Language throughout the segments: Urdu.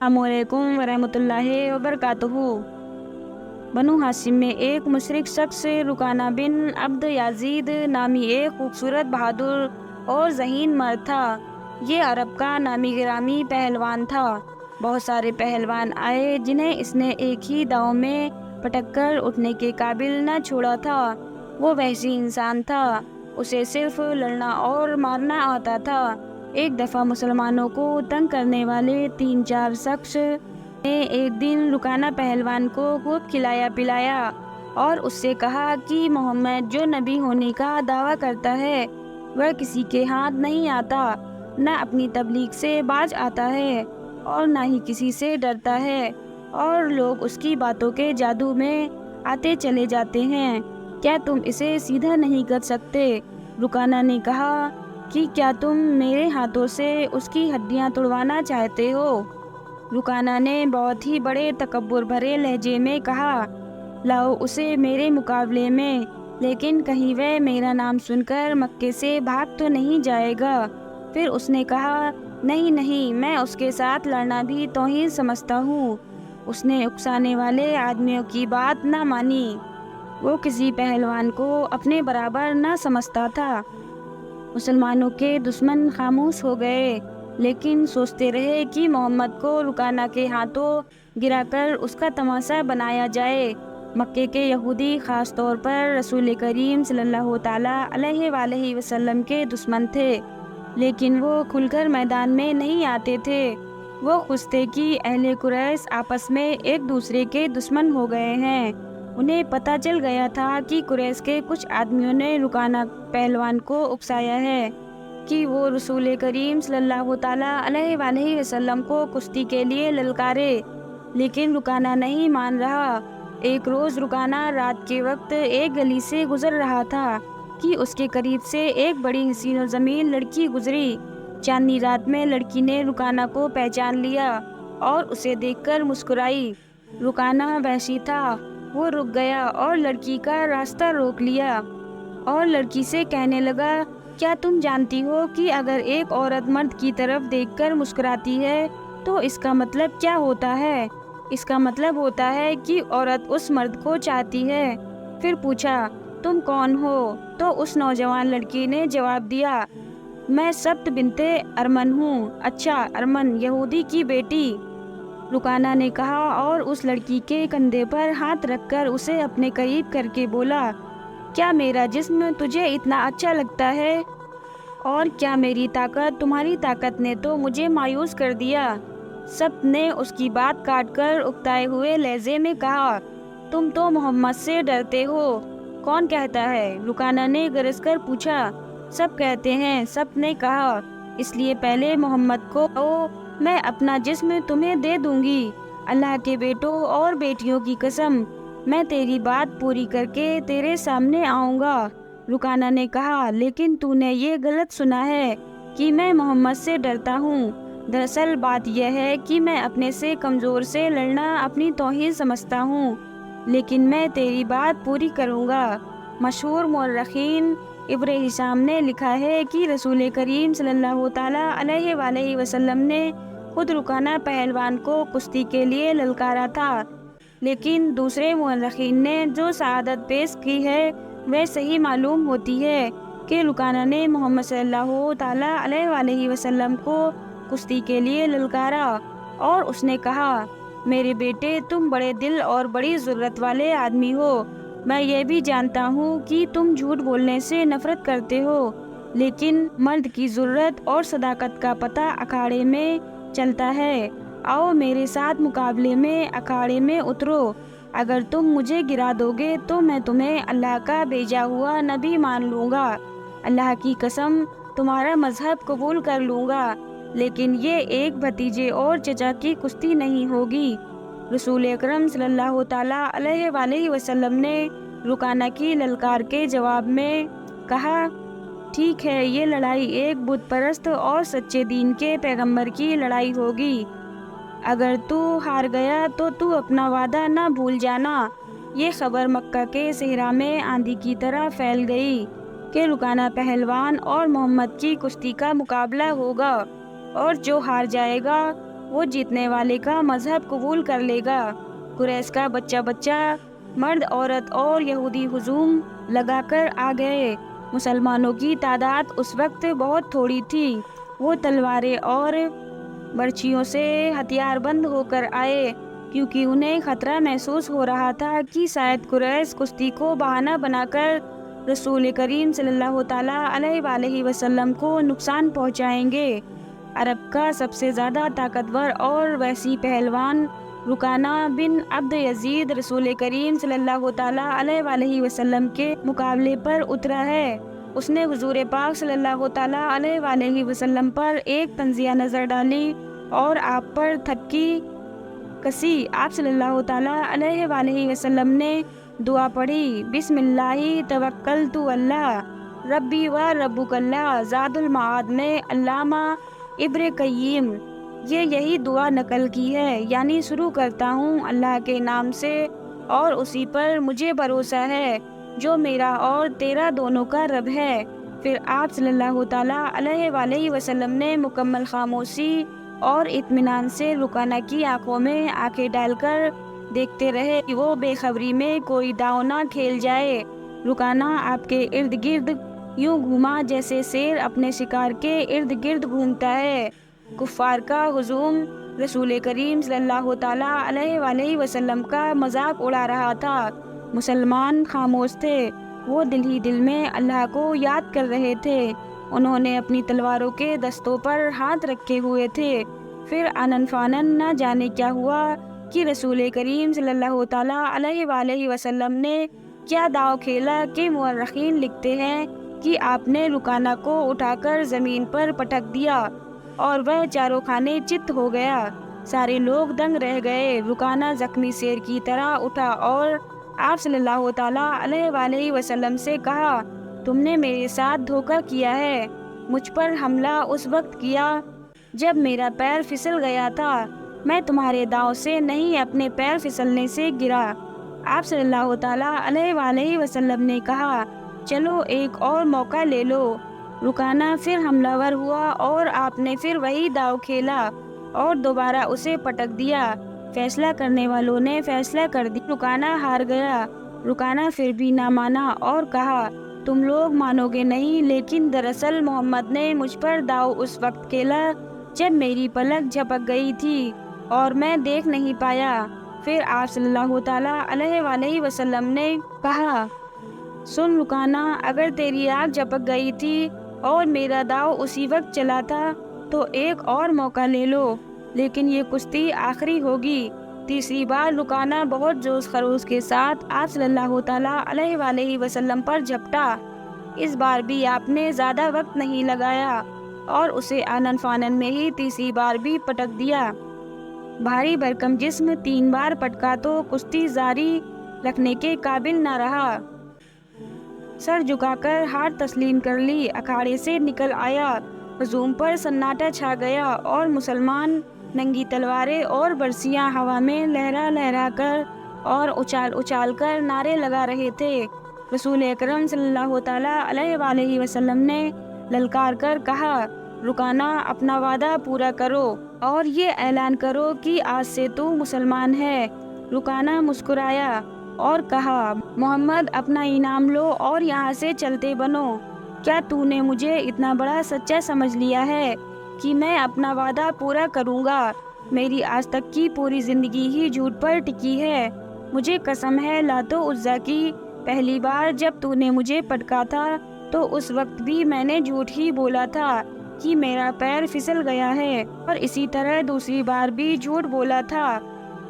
السلام علیکم ورحمۃ اللہ وبرکاتہ۔ بنو ہاشم میں ایک مشرک شخص رکانہ بن عبد یزید نامی ایک خوبصورت، بہادر اور ذہین مرد تھا۔ یہ عرب کا نامی گرامی پہلوان تھا۔ بہت سارے پہلوان آئے جنہیں اس نے ایک ہی داؤ میں پٹک کر اٹھنے کے قابل نہ چھوڑا تھا۔ وہ وحشی انسان تھا، اسے صرف لڑنا اور مارنا آتا تھا۔ ایک دفعہ مسلمانوں کو تنگ کرنے والے 3-4 شخص نے ایک دن رکانہ پہلوان کو خوب کھلایا پلایا اور اس سے کہا کہ محمد جو نبی ہونے کا دعویٰ کرتا ہے وہ کسی کے ہاتھ نہیں آتا، نہ اپنی تبلیغ سے باز آتا ہے اور نہ ہی کسی سے ڈرتا ہے، اور لوگ اس کی باتوں کے جادو میں آتے چلے جاتے ہیں۔ کیا تم اسے سیدھا نہیں کر سکتے؟ رکانہ نے کہا کہ کیا تم میرے ہاتھوں سے اس کی ہڈیاں توڑوانا چاہتے ہو؟ رکانہ نے بہت ہی بڑے تکبر بھرے لہجے میں کہا، لاؤ اسے میرے مقابلے میں، لیکن کہیں وہ میرا نام سن کر مکے سے بھاگ تو نہیں جائے گا۔ پھر اس نے کہا، نہیں نہیں، میں اس کے ساتھ لڑنا بھی توہین سمجھتا ہوں۔ اس نے اکسانے والے آدمیوں کی بات نہ مانی۔ وہ کسی پہلوان کو اپنے برابر نہ سمجھتا تھا۔ مسلمانوں کے دشمن خاموش ہو گئے، لیکن سوچتے رہے کہ محمد کو رکانہ کے ہاتھوں گرا کر اس کا تماشا بنایا جائے۔ مکے کے یہودی خاص طور پر رسول کریم صلی اللہ تعالیٰ علیہ وآلہ وسلم کے دشمن تھے، لیکن وہ کھل کر میدان میں نہیں آتے تھے۔ وہ خوش تھے کہ اہل قریش آپس میں ایک دوسرے کے دشمن ہو گئے ہیں۔ انہیں پتہ چل گیا تھا کہ قریش کے کچھ آدمیوں نے رکانہ پہلوان کو اکسایا ہے کہ وہ رسول کریم صلی اللہ تعالیٰ علیہ وآلہ وسلم کو کشتی کے لیے للکارے، لیکن رکانہ نہیں مان رہا۔ ایک روز رکانہ رات کے وقت ایک گلی سے گزر رہا تھا کہ اس کے قریب سے ایک بڑی حسین و جمیل لڑکی گزری۔ چاندنی رات میں لڑکی نے رکانہ کو پہچان لیا اور اسے دیکھ کر مسکرائی۔ رکانہ وحشی تھا، وہ رک گیا اور لڑکی کا راستہ روک لیا اور لڑکی سے کہنے لگا، کیا تم جانتی ہو کہ اگر ایک عورت مرد کی طرف دیکھ کر مسکراتی ہے تو اس کا مطلب کیا ہوتا ہے؟ اس کا مطلب ہوتا ہے کہ عورت اس مرد کو چاہتی ہے۔ پھر پوچھا، تم کون ہو؟ تو اس نوجوان لڑکی نے جواب دیا، میں سبت بنت ارمن ہوں۔ اچھا، ارمن یہودی کی بیٹی؟ رکانہ نے کہا اور اس لڑکی کے کندھے پر ہاتھ رکھ کر اسے اپنے قریب کر کے بولا، کیا میرا جسم تجھے اتنا اچھا لگتا ہے؟ اور کیا میری طاقت؟ تمہاری طاقت نے تو مجھے مایوس کر دیا۔ سبت نے اس کی بات کاٹ کر اکتائے ہوئے لہجے میں کہا، تم تو محمد سے ڈرتے ہو۔ کون کہتا ہے؟ رکانہ نے گرج کر پوچھا۔ سب کہتے ہیں، سبت نے کہا، اس لیے پہلے محمد کو کہو، میں اپنا جسم تمہیں دے دوں گی۔ اللہ کے بیٹوں اور بیٹیوں کی قسم، میں تیری بات پوری کر کے تیرے سامنے آؤں گا۔ رکانہ نے کہا، لیکن تو نے یہ غلط سنا ہے کہ میں محمد سے ڈرتا ہوں۔ دراصل بات یہ ہے کہ میں اپنے سے کمزور سے لڑنا اپنی توہین سمجھتا ہوں، لیکن میں تیری بات پوری کروں گا۔ مشہور مورخین ابن ہشام نے لکھا ہے کہ رسول کریم صلی اللہ تعالیٰ علیہ وآلہ وسلم نے خود رکانہ پہلوان کو کشتی کے لیے للکارا تھا، لیکن دوسرے مورخین نے جو شہادت پیش کی ہے وہ صحیح معلوم ہوتی ہے کہ رکانہ نے محمد صلی اللہ تعالیٰ علیہ وآلہ وسلم کو کشتی کے لیے للکارا اور اس نے کہا، میرے بیٹے، تم بڑے دل اور بڑی جرأت والے آدمی ہو۔ میں یہ بھی جانتا ہوں کہ تم جھوٹ بولنے سے نفرت کرتے ہو، لیکن مرد کی جرأت اور صداقت کا پتہ اکھاڑے میں چلتا ہے۔ آؤ میرے ساتھ مقابلے میں اکھاڑے میں اترو۔ اگر تم مجھے گرا دو گے تو میں تمہیں اللہ کا بھیجا ہوا نبی مان لوں گا۔ اللہ کی قسم، تمہارا مذہب قبول کر لوں گا، لیکن یہ ایک بھتیجے اور چچا کی کشتی نہیں ہوگی۔ رسول اکرم صلی اللہ تعالیٰ علیہ وآلہ وسلم نے رکانہ کی للکار کے جواب میں کہا، ٹھیک ہے، یہ لڑائی ایک بت پرست اور سچے دین کے پیغمبر کی لڑائی ہوگی۔ اگر تو ہار گیا تو تو اپنا وعدہ نہ بھول جانا۔ یہ خبر مکہ کے صحرا میں آندھی کی طرح پھیل گئی کہ رکانہ پہلوان اور محمد کی کشتی کا مقابلہ ہوگا، اور جو ہار جائے گا وہ جیتنے والے کا مذہب قبول کر لے گا۔ قریش کا بچہ بچہ، مرد عورت اور یہودی ہجوم لگا کر آ گئے۔ مسلمانوں کی تعداد اس وقت بہت تھوڑی تھی۔ وہ تلواریں اور برچھیوں سے ہتھیار بند ہو کر آئے، کیونکہ انہیں خطرہ محسوس ہو رہا تھا کہ شاید قریش کشتی کو بہانہ بنا کر رسول کریم صلی اللہ تعالیٰ علیہ وآلہ وسلم کو نقصان پہنچائیں گے۔ عرب کا سب سے زیادہ طاقتور اور وحشی پہلوان رکانہ بن عبد یزید رسول کریم صلی اللہ تعالیٰ علیہ وآلہ وسلم کے مقابلے پر اترا ہے۔ اس نے حضور پاک صلی اللہ تعالیٰ علیہ وآلہ وسلم پر ایک طنزیہ نظر ڈالی اور آپ پر تھپکی کسی۔ آپ صلی اللہ تعالیٰ علیہ وآلہ وسلم نے دعا پڑھی، بسم اللہ توکلت اللہ ربی و ربک اللہ۔ زاد المعاد میں علامہ ابن قیم یہی دعا نقل کی ہے، یعنی شروع کرتا ہوں اللہ کے نام سے اور اسی پر مجھے بھروسہ ہے جو میرا اور تیرا دونوں کا رب ہے۔ پھر آپ صلی اللہ تعالیٰ علیہ وآلہ وسلم نے مکمل خاموشی اور اطمینان سے رکانہ کی آنکھوں میں آنکھیں ڈال کر دیکھتے رہے کہ وہ بے خبری میں کوئی داؤ نہ کھیل جائے۔ رکانہ آپ کے ارد گرد یوں گھوما جیسے شیر اپنے شکار کے ارد گرد گھومتا ہے۔ کفار کا ہجوم رسول کریم صلی اللہ تعالیٰ علیہ وآلہ وسلم کا مذاق اڑا رہا تھا۔ مسلمان خاموش تھے، وہ دل ہی دل میں اللہ کو یاد کر رہے تھے۔ انہوں نے اپنی تلواروں کے دستوں پر ہاتھ رکھے ہوئے تھے۔ پھر آنن فانن نہ جانے کیا ہوا کہ رسول کریم صلی اللہ تعالیٰ علیہ وآلہ وسلم نے کیا داؤ کھیلا کہ مورخین لکھتے ہیں کہ آپ نے رکانہ کو اٹھا کر زمین پر پٹک دیا اور وہ چاروں خانے چت ہو گیا۔ سارے لوگ دنگ رہ گئے۔ رکانہ زخمی شیر کی طرح اٹھا اور آپ صلی اللہ تعالیٰ علیہ وآلہ وسلم سے کہا، تم نے میرے ساتھ دھوکہ کیا ہے۔ مجھ پر حملہ اس وقت کیا جب میرا پیر پھسل گیا تھا۔ میں تمہارے داؤ سے نہیں، اپنے پیر پھسلنے سے گرا۔ آپ صلی اللہ تعالیٰ علیہ وآلہ وسلم نے کہا، چلو ایک اور موقع لے لو۔ رکانہ پھر حملہ ور ہوا اور آپ نے پھر وہی داؤ کھیلا اور دوبارہ اسے پٹک دیا۔ فیصلہ کرنے والوں نے فیصلہ کر دیا، رکانہ ہار گیا۔ رکانہ پھر بھی نہ مانا اور کہا، تم لوگ مانو گے نہیں، لیکن دراصل محمد نے مجھ پر داؤ اس وقت کھیلا جب میری پلک جھپک گئی تھی اور میں دیکھ نہیں پایا۔ پھر آپ صلی اللہ تعالیٰ علیہ وآلہ وسلم نے کہا، سن رکانہ، اگر تیری آنکھ جھپک گئی تھی اور میرا داؤ اسی وقت چلا تھا تو ایک اور موقع لے لو، لیکن یہ کشتی آخری ہوگی۔ تیسری بار رکانہ بہت جوش خروش کے ساتھ آپ صلی اللہ تعالیٰ علیہ وآلہ وسلم پر جھپٹا۔ اس بار بھی آپ نے زیادہ وقت نہیں لگایا اور اسے آنن فانن میں ہی تیسری بار بھی پٹک دیا۔ بھاری بھرکم جسم 3 بار پٹکا تو کشتی جاری رکھنے کے قابل نہ رہا۔ سر جھکا کر ہار تسلیم کر لی، اکھاڑے سے نکل آیا۔ ہجوم پر سناٹا چھا گیا اور مسلمان ننگی تلواریں اور برچھیاں ہوا میں لہرا لہرا کر اور اچھال اچھال کر نعرے لگا رہے تھے۔ رسول اکرم صلی اللہ تعالیٰ علیہ وآلہ وسلم نے للکار کر کہا، رکانہ، اپنا وعدہ پورا کرو اور یہ اعلان کرو کہ آج سے تو مسلمان ہے۔ رکانہ مسکرایا اور کہا، محمد، اپنا انعام لو اور یہاں سے چلتے بنو۔ کیا تو نے مجھے اتنا بڑا سچا سمجھ لیا ہے کہ میں اپنا وعدہ پورا کروں گا؟ میری آج تک کی پوری زندگی ہی جھوٹ پر ٹکی ہے۔ مجھے قسم ہے لات و عزیٰ کی، پہلی بار جب تو نے مجھے پٹکا تھا تو اس وقت بھی میں نے جھوٹ ہی بولا تھا کہ میرا پیر پھسل گیا ہے، اور اسی طرح دوسری بار بھی جھوٹ بولا تھا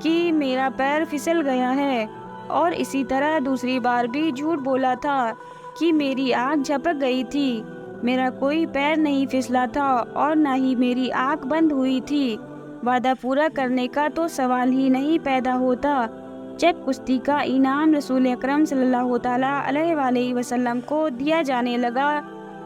کہ میرا پیر پھسل گیا ہے، اور اسی طرح دوسری بار بھی جھوٹ بولا تھا کہ میری آنکھ جھپک گئی تھی۔ میرا کوئی پیر نہیں پھسلا تھا اور نہ ہی میری آنکھ بند ہوئی تھی۔ وعدہ پورا کرنے کا تو سوال ہی نہیں پیدا ہوتا۔ جب کشتی کا انعام رسول اکرم صلی اللہ تعالیٰ علیہ وآلہ وسلم کو دیا جانے لگا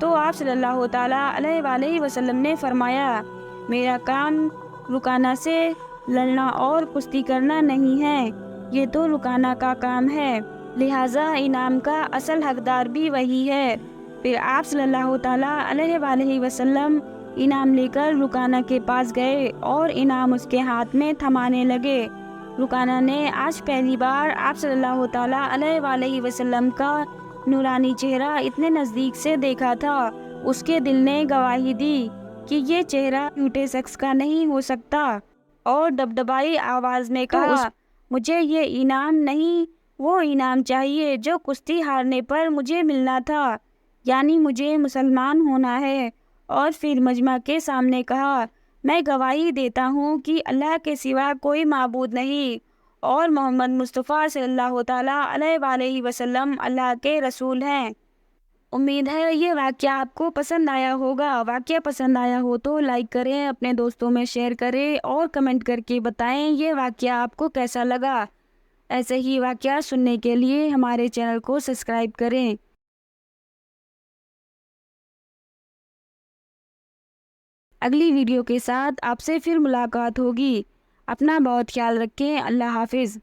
تو آپ صلی اللہ تعالیٰ علیہ وآلہ وسلم نے فرمایا، میرا کام رکانہ سے لڑنا اور کشتی کرنا نہیں ہے، یہ تو رکانہ کا کام ہے، لہٰذا انعام کا اصل حقدار بھی وہی ہے۔ پھر آپ صلی اللہ تعالیٰ علیہ وآلہ وسلم انعام لے کر رکانہ کے پاس گئے اور انعام اس کے ہاتھ میں تھمانے لگے۔ رکانہ نے آج پہلی بار آپ صلی اللہ تعالیٰ علیہ وآلہ وسلم کا نورانی چہرہ اتنے نزدیک سے دیکھا تھا۔ اس کے دل نے گواہی دی کہ یہ چہرہ جھوٹے شخص کا نہیں ہو سکتا، اور دبدبائی آواز میں کہا، مجھے یہ انعام نہیں، وہ انعام چاہیے جو کشتی ہارنے پر مجھے ملنا تھا، یعنی مجھے مسلمان ہونا ہے۔ اور پھر مجمع کے سامنے کہا، میں گواہی دیتا ہوں کہ اللہ کے سوا کوئی معبود نہیں، اور محمد مصطفیٰ صلی اللہ تعالیٰ علیہ وآلہ وسلم اللہ کے رسول ہیں۔ امید ہے یہ واقعہ آپ کو پسند آیا ہوگا۔ واقعہ پسند آیا ہو تو لائک کریں، اپنے دوستوں میں شیئر کریں اور کمنٹ کر کے بتائیں یہ واقعہ آپ کو کیسا لگا۔ ایسے ہی واقعہ سننے کے لیے ہمارے چینل کو سبسکرائب کریں۔ اگلی ویڈیو کے ساتھ آپ سے پھر ملاقات ہوگی۔ اپنا بہت خیال رکھیں۔ اللہ حافظ۔